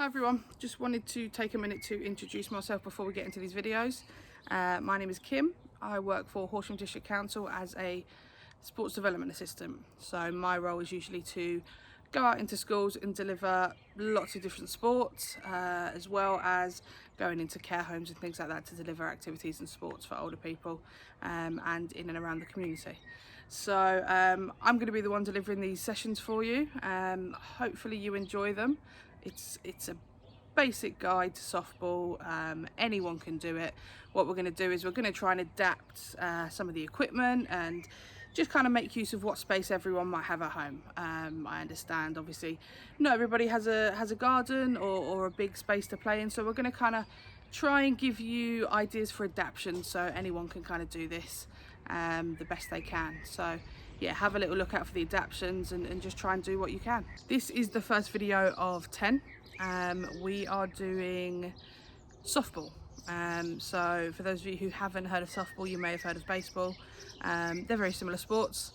Hi everyone, just wanted to take a minute to introduce myself before we get into these videos. My name is Kim. I work for Horsham District Council as a sports development assistant. So my role is usually to go out into schools and deliver lots of different sports, as well as going into care homes and things like that to deliver activities and sports for older people and in and around the community. So I'm going to be the one delivering these sessions for you. Hopefully you enjoy them. It's a basic guide to softball. Anyone can do it. What we're going to do is we're going to try and adapt some of the equipment and just kind of make use of what space everyone might have at home. I understand obviously not everybody has a garden or a big space to play in, so we're going to kind of try and give you ideas for adaptions so anyone can kind of do this the best they can. So yeah, have a little look out for the adaptions and just try and do what you can. This is the first video of 10. We are doing softball. So for those of you who haven't heard of softball, you may have heard of baseball. They're very similar sports.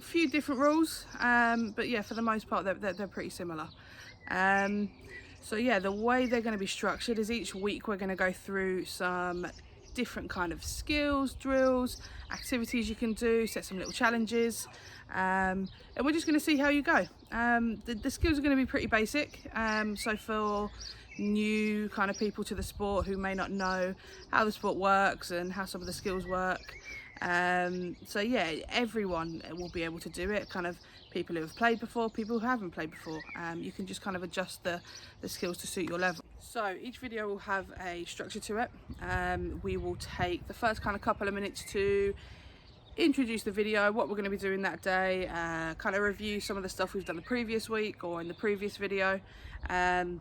Few different rules, but yeah, for the most part they're pretty similar. So yeah, the way they're going to be structured is each week we're going to go through some different kind of skills, drills, activities you can do, set some little challenges, and we're just going to see how you go. The skills are going to be pretty basic, so for new kind of people to the sport who may not know how the sport works and how some of the skills work, so yeah, everyone will be able to do it, kind of people who have played before, people who haven't played before. You can just kind of adjust the skills to suit your level. So each video will have a structure to it. We will take the first kind of couple of minutes to introduce the video, what we're going to be doing that day, kind of review some of the stuff we've done the previous week or in the previous video, and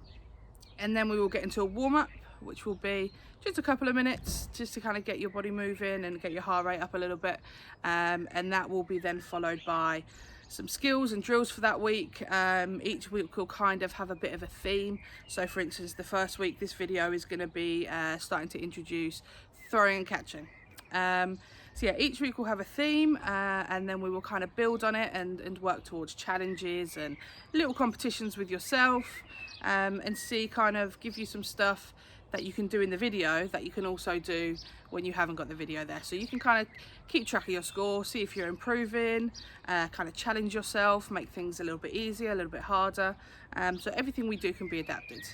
then we will get into a warm-up, which will be just a couple of minutes just to kind of get your body moving and get your heart rate up a little bit, and that will be then followed by some skills and drills for that week. Each week will kind of have a bit of a theme. So for instance, the first week this video is going to be starting to introduce throwing and catching. So yeah, each week will have a theme, and then we will kind of build on it and work towards challenges and little competitions with yourself, and see, kind of give you some stuff that you can do in the video that you can also do when you haven't got the video there. So you can kind of keep track of your score, see if you're improving, kind of challenge yourself, make things a little bit easier, a little bit harder. So everything we do can be adapted.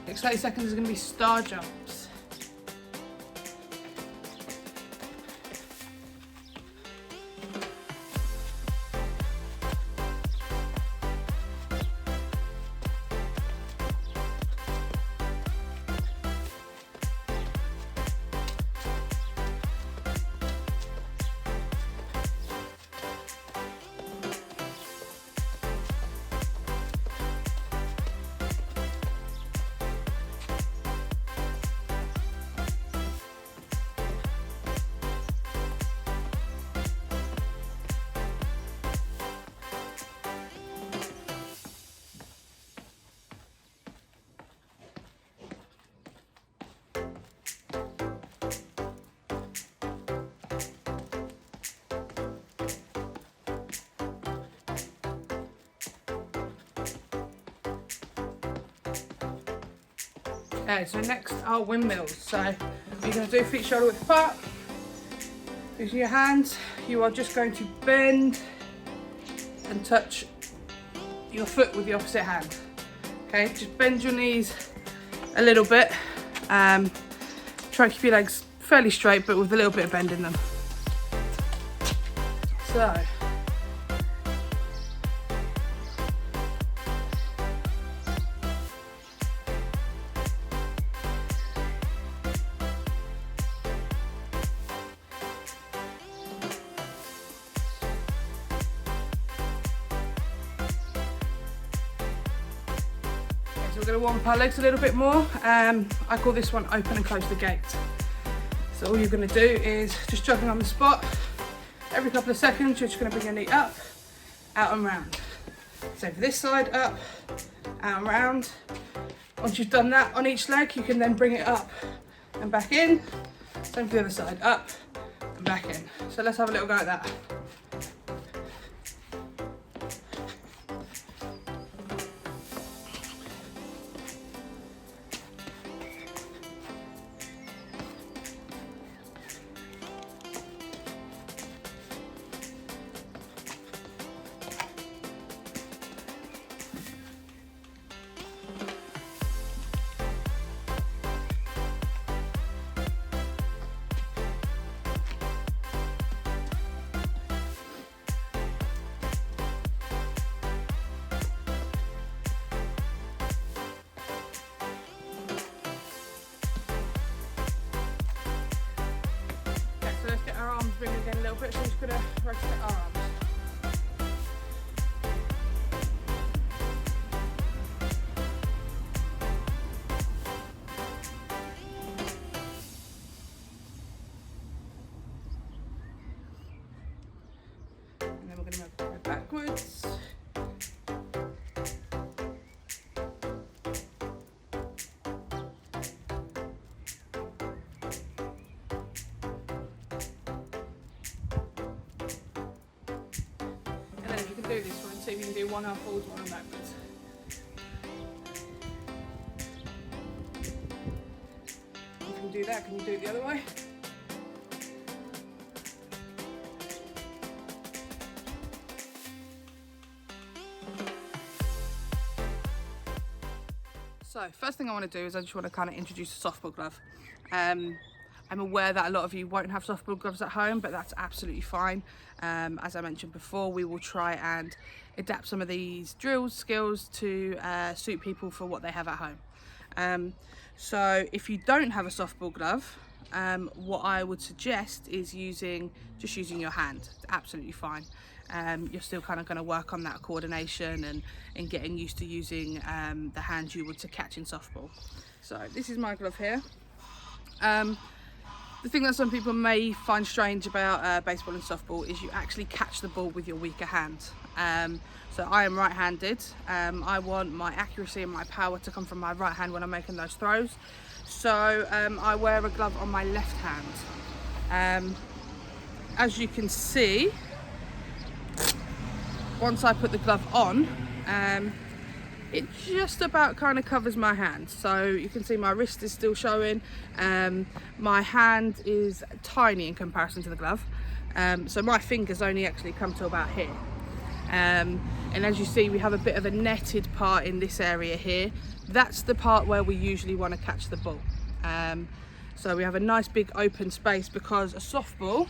Next 30 seconds is going to be star jumps. Okay, so next are windmills. So you're going to do feet shoulder width apart. Using your hands, you are just going to bend and touch your foot with the opposite hand. Okay, just bend your knees a little bit. Try and keep your legs fairly straight, but with a little bit of bend in them. So. So we're going to warm up our legs a little bit more. I call this one open and close the gate. So all you're going to do is just jogging on the spot. Every couple of seconds you're just going to bring your knee up, out and round. So for this side, up, out and round. Once you've done that on each leg, you can then bring it up and back in. Same for the other side, up and back in. So let's have a little go at that. So let's get our arms moving again a little bit. So we're just going to rotate our arms. And then we're going to move backwards. Do this one, see if you can do one arm forwards, one arm backwards. If you can do that, can you do it the other way? So first thing I want to do is I just want to kind of introduce a softball glove. I'm aware that a lot of you won't have softball gloves at home, but that's absolutely fine. As I mentioned before, we will try and adapt some of these drills, skills to suit people for what they have at home. So if you don't have a softball glove, what I would suggest is just using your hand. It's absolutely fine. You're still kind of going to work on that coordination and getting used to using the hand you would to catch in softball. So this is my glove here. The thing that some people may find strange about baseball and softball is you actually catch the ball with your weaker hand. So I am right-handed. I want my accuracy and my power to come from my right hand when I'm making those throws. So I wear a glove on my left hand. As you can see, once I put the glove on, it just about kind of covers my hand. So you can see my wrist is still showing. My hand is tiny in comparison to the glove. So my fingers only actually come to about here. And as you see, we have a bit of a netted part in this area here. That's the part where we usually want to catch the ball. So we have a nice big open space because a softball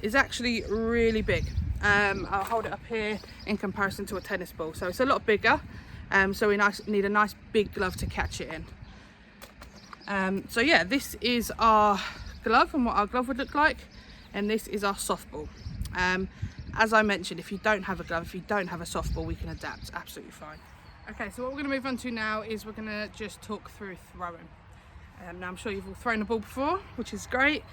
is actually really big. I'll hold it up here in comparison to a tennis ball. So it's a lot bigger. So we need a nice big glove to catch it in. So yeah, this is our glove and what our glove would look like, and this is our softball. As I mentioned, if you don't have a glove, if you don't have a softball, we can adapt absolutely fine. Okay, so what we're going to move on to now is we're going to just talk through throwing. Now I'm sure you've all thrown a ball before, which is great.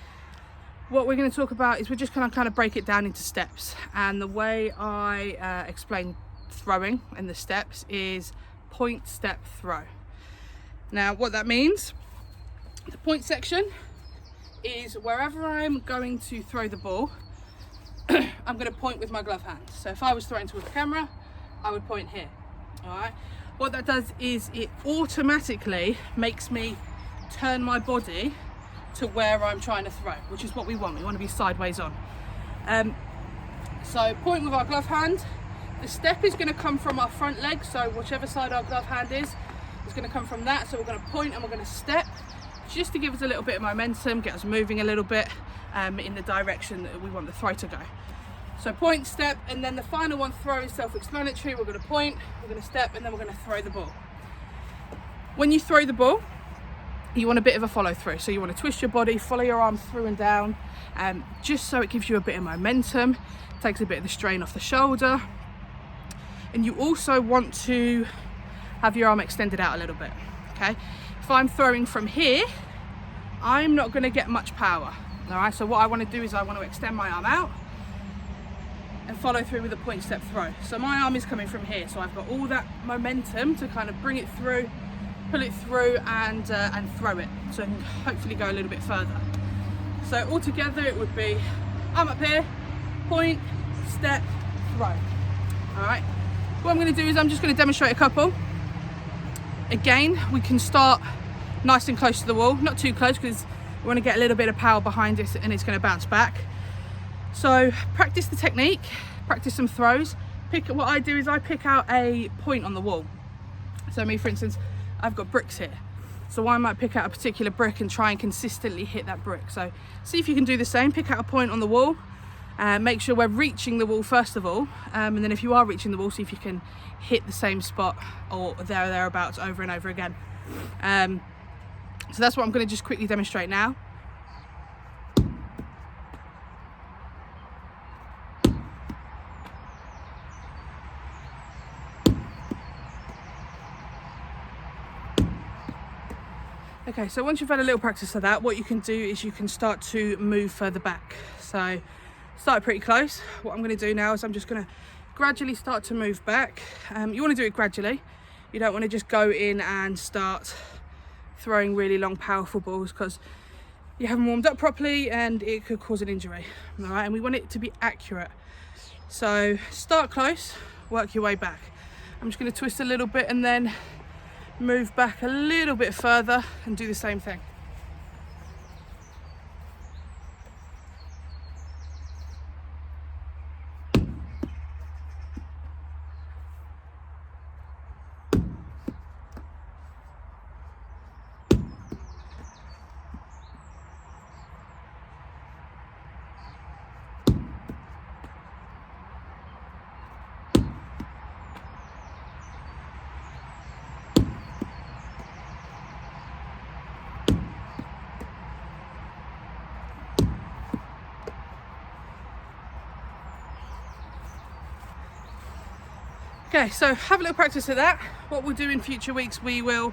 What we're going to talk about is we're just going to kind of break it down into steps, and the way I explain throwing and the steps is point, step, throw. Now what that means, the point section is wherever I'm going to throw the ball, I'm going to point with my glove hand. So if I was throwing towards the camera, I would point here. All right. what that does is it automatically makes me turn my body to where I'm trying to throw, which is what we want. We want to be sideways on. So point with our glove hand. The step is going to come from our front leg, so whichever side our glove hand is, it's going to come from that. So we're going to point and we're going to step, just to give us a little bit of momentum, get us moving a little bit in the direction that we want the throw to go. So point, step, and then the final one, throw, is self-explanatory. We're going to point, we're going to step, and then we're going to throw the ball. When you throw the ball, you want a bit of a follow through. So you want to twist your body, follow your arms through and down, just so it gives you a bit of momentum, takes a bit of the strain off the shoulder. And you also want to have your arm extended out a little bit, okay? If I'm throwing from here, I'm not going to get much power, all right? So what I want to do is I want to extend my arm out and follow through with a point, step, throw. So my arm is coming from here, so I've got all that momentum to kind of bring it through, pull it through, and throw it, so I can hopefully go a little bit further. So altogether it would be arm up here, point, step, throw. All right, what I'm going to do is I'm just going to demonstrate a couple. Again, we can start nice and close to the wall, not too close, because we want to get a little bit of power behind it and it's going to bounce back. So practice the technique, practice some throws. What I do is I pick out a point on the wall. So me, for instance, I've got bricks here. So I might pick out a particular brick and try and consistently hit that brick. So see if you can do the same, pick out a point on the wall, make sure we're reaching the wall first of all. And then if you are reaching the wall, see if you can hit the same spot or there or thereabouts over and over again. So that's what I'm going to just quickly demonstrate now. Okay, so once you've had a little practice of that, what you can do is you can start to move further back. So start pretty close. What I'm going to do now is I'm just going to gradually start to move back. You want to do it gradually. You don't want to just go in and start throwing really long, powerful balls, because you haven't warmed up properly and it could cause an injury. All right, and we want it to be accurate. So start close, work your way back. I'm just going to twist a little bit and then move back a little bit further and do the same thing. Okay, so have a little practice of that. What we'll do in future weeks, we will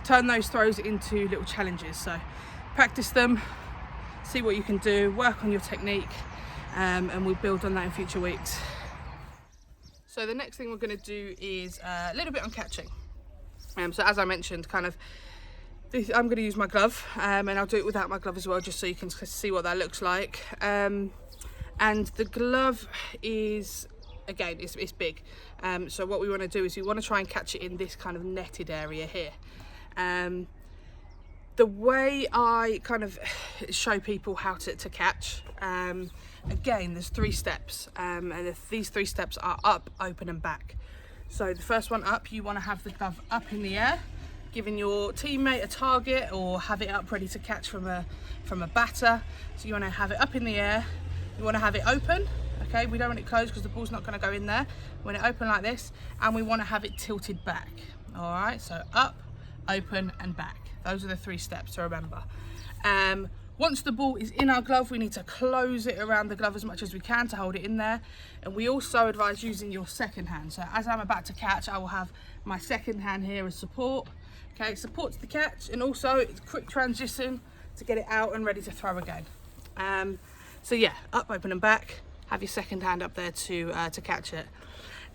turn those throws into little challenges. So practice them, see what you can do, work on your technique, and we'll build on that in future weeks. So the next thing we're going to do is a little bit on catching. So as I mentioned, I'm going to use my glove, and I'll do it without my glove as well, just so you can see what that looks like. And the glove is, again, it's big. So what we want to do is we want to try and catch it in this kind of netted area here. The way I kind of show people how to catch, again, there's 3 steps, and these 3 steps are up, open and back. So the first one up, you want to have the glove up in the air, giving your teammate a target, or have it up ready to catch from a batter. So you want to have it up in the air, you want to have it open. Okay, we don't want it closed because the ball's not going to go in there. We want it open like this, and we want to have it tilted back. All right, so up, open and back. Those are the 3 steps to remember. Once the ball is in our glove, we need to close it around the glove as much as we can to hold it in there. And we also advise using your second hand. So as I'm about to catch, I will have my second hand here as support. Okay, it supports the catch, and also it's a quick transition to get it out and ready to throw again. So yeah, up, open and back. Have your second hand up there to catch it.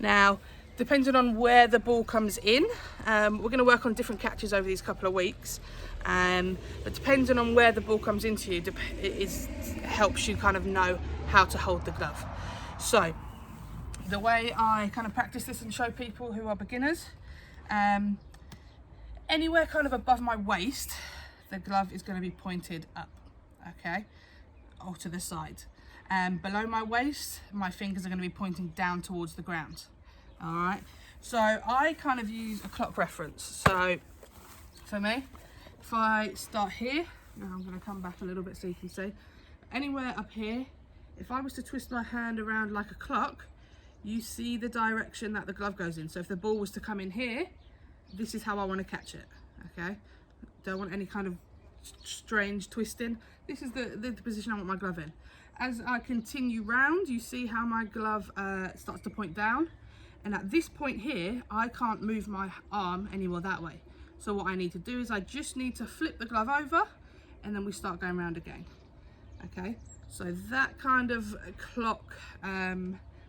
Now, depending on where the ball comes in, we're going to work on different catches over these couple of weeks. But depending on where the ball comes into you, it helps you kind of know how to hold the glove. So the way I kind of practice this and show people who are beginners, Anywhere kind of above my waist, the glove is going to be pointed up, okay, or to the side. Below my waist, my fingers are going to be pointing down towards the ground. All right, so I kind of use a clock reference. So for me, if I start here, now I'm going to come back a little bit so you can see, anywhere up here, if I was to twist my hand around like a clock, you see the direction that the glove goes in. So if the ball was to come in here, this is how I want to catch it, okay? Don't want any kind of strange twisting. This is the position I want my glove in. As I continue round, you see how my glove starts to point down. And at this point here, I can't move my arm anymore that way. So what I need to do is I just need to flip the glove over and then we start going round again, okay? So that kind of clock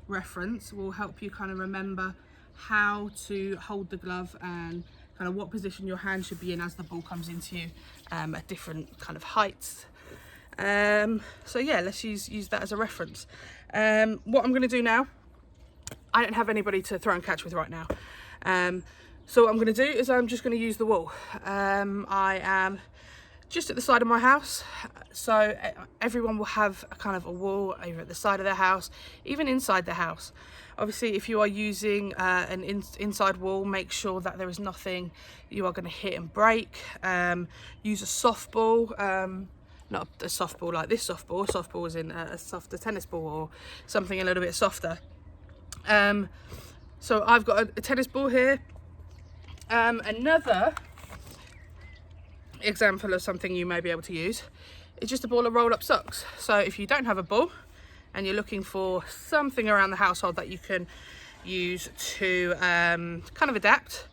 reference will help you kind of remember how to hold the glove and kind of what position your hand should be in as the ball comes into you at different kind of heights. So yeah, let's use that as a reference. What I'm going to do now, I don't have anybody to throw and catch with right now. So what I'm going to do is I'm just going to use the wall. I am just at the side of my house, so everyone will have a kind of a wall either at the side of their house, even inside the house. Obviously, if you are using an inside wall, make sure that there is nothing you are going to hit and break. Use a softball, not a softball like this softball. Softball is in a softer tennis ball or something a little bit softer. So I've got a tennis ball here. Another example of something you may be able to use is just a ball of roll up socks. So if you don't have a ball and you're looking for something around the household that you can use to kind of adapt,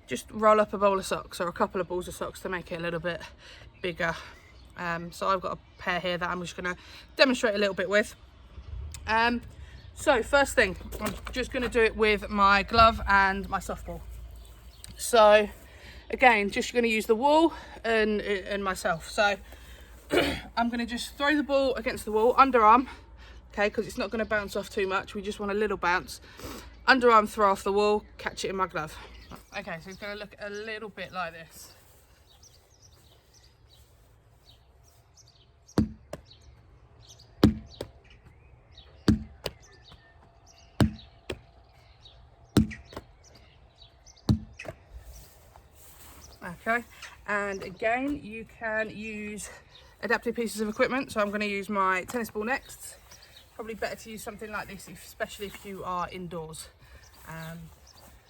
just roll up a bowl of socks or a couple of balls of socks to make it a little bit bigger. So I've got a pair here that I'm just going to demonstrate a little bit with. So first thing, I'm just going to do it with my glove and my softball. So again, just going to use the wall and myself. So I'm going to just throw the ball against the wall, underarm, okay, because it's not going to bounce off too much. We just want a little bounce. Underarm, throw off the wall, catch it in my glove. Okay, so it's going to look a little bit like this. Okay, and again, you can use adapted pieces of equipment. So I'm going to use my tennis ball next. Probably better to use something like this, especially if you are indoors.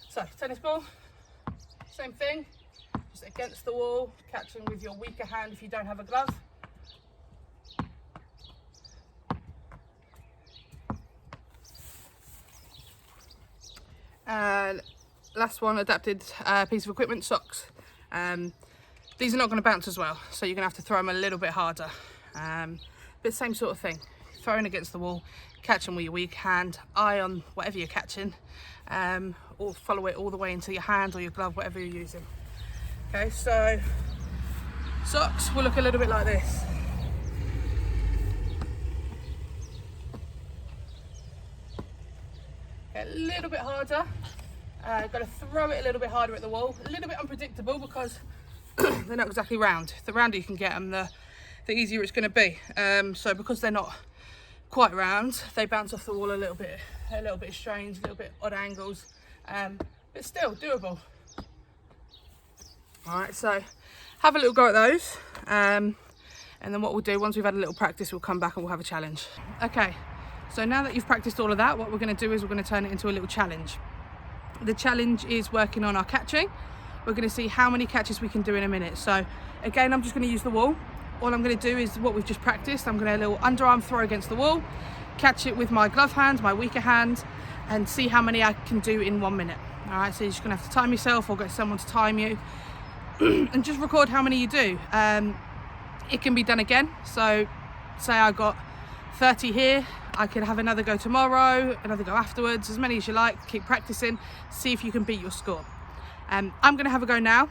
So tennis ball, same thing, just against the wall, catching with your weaker hand if you don't have a glove. And last one, adapted piece of equipment, socks. These are not going to bounce as well, so you're going to have to throw them a little bit harder. But same sort of thing, throwing against the wall, catching with your weak hand, eye on whatever you're catching, or follow it all the way into your hand or your glove, whatever you're using. Okay, so socks will look a little bit like this. Okay, a little bit harder. Got to throw it a little bit harder at the wall. A little bit unpredictable because they're not exactly round. The rounder you can get them, the easier it's going to be. So because they're not quite round, they bounce off the wall a little bit strange, a little bit odd angles, but still doable. All right, so have a little go at those, and then what we'll do once we've had a little practice, we'll come back and we'll have a challenge. Okay, so now that you've practiced all of that, what we're going to do is we're going to turn it into a little challenge. The challenge is working on our catching. We're going to see how many catches we can do in a minute. So again, I'm just going to use the wall. All I'm going to do is what we've just practiced. I'm going to do a little underarm throw against the wall, catch it with my glove hand, my weaker hand, and see how many I can do in 1 minute. All right, so you're just going to have to time yourself or get someone to time you and just record how many you do. It can be done again. So say I got 30 here, I could have another go tomorrow, another go afterwards, as many as you like. Keep practicing, see if you can beat your score. I'm going to have a go now.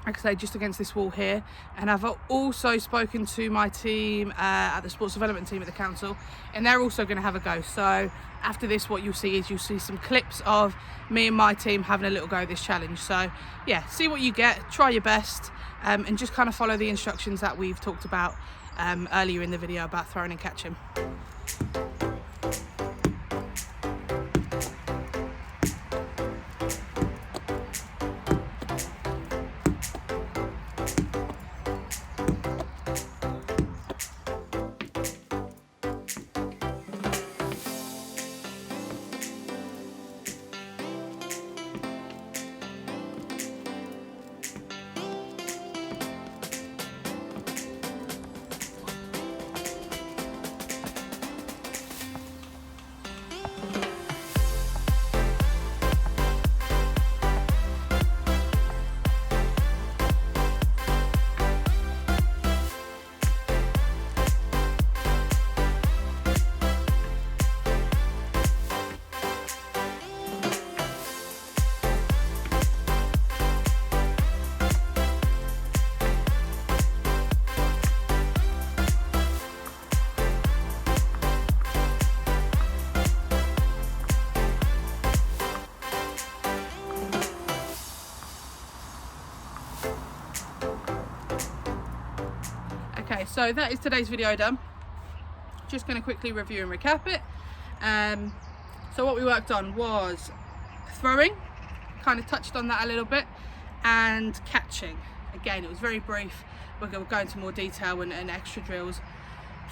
like I say, just against this wall here. And I've also spoken to my team at the sports development team at the council, and they're also going to have a go. So after this, what you'll see is some clips of me and my team having a little go at this challenge. So yeah, see what you get, try your best, and just kind of follow the instructions that we've talked about earlier in the video about throwing and catching. Okay, so that is today's video done. Just going to quickly review and recap it. So what we worked on was throwing, kind of touched on that a little bit, and catching. Again, it was very brief. We're going to go into more detail and extra drills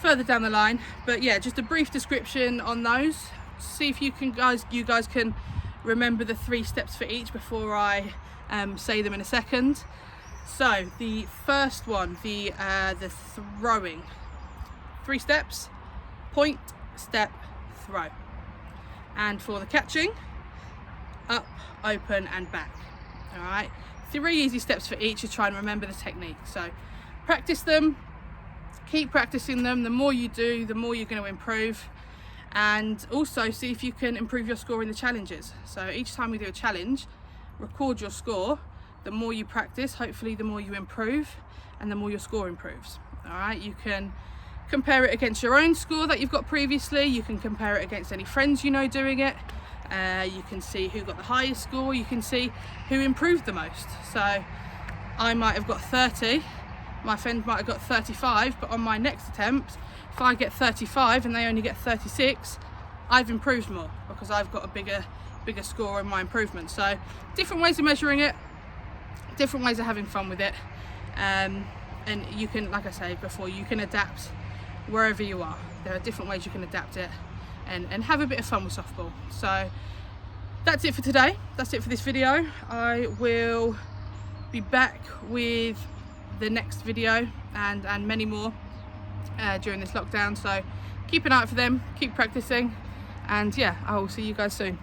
further down the line. But yeah, just a brief description on those. See if you guys can remember the 3 steps for each before I say them in a second. So the first one, the throwing, 3 steps: point, step, throw. And for the catching, up, open and back. All right, 3 easy steps for each to try and remember the technique. So practice them, keep practicing them. The more you do, the more you're going to improve. And also see if you can improve your score in the challenges. So each time we do a challenge, record your score. The more you practice, hopefully the more you improve, and the more your score improves. All right, you can compare it against your own score that you've got previously. You can compare it against any friends you know doing it. You can see who got the highest score. You can see who improved the most. So I might have got 30, my friend might have got 35, but on my next attempt, if I get 35 and they only get 36, I've improved more because I've got a bigger score in my improvement. So different ways of measuring it, different ways of having fun with it, and you can, like I said before, you can adapt wherever you are. There are different ways you can adapt it and have a bit of fun with softball. So that's it for today. That's it for this video. I will be back with the next video and many more during this lockdown. So keep an eye out for them, keep practicing, and yeah, I will see you guys soon.